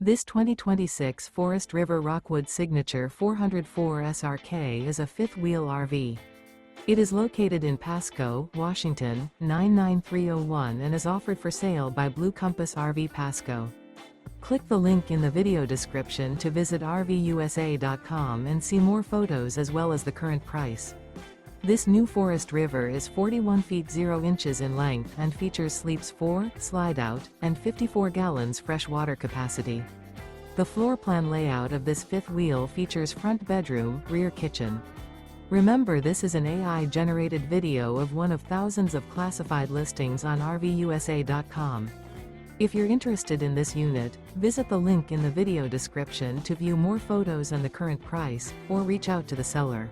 This 2026 Forest River Rockwood Signature 404 SRK is a fifth-wheel RV. It is located in Pasco, Washington, 99301 and is offered for sale by Blue Compass RV Pasco. Click the link in the video description to visit RVUSA.com and see more photos as well as the current price. This new Forest River is 41 feet 0 inches in length and features sleeps 4, slide-out, and 54 gallons fresh water capacity. The floor plan layout of this fifth wheel features front bedroom, rear kitchen. Remember, this is an AI-generated video of one of thousands of classified listings on RVUSA.com. If you're interested in this unit, visit the link in the video description to view more photos and the current price, or reach out to the seller.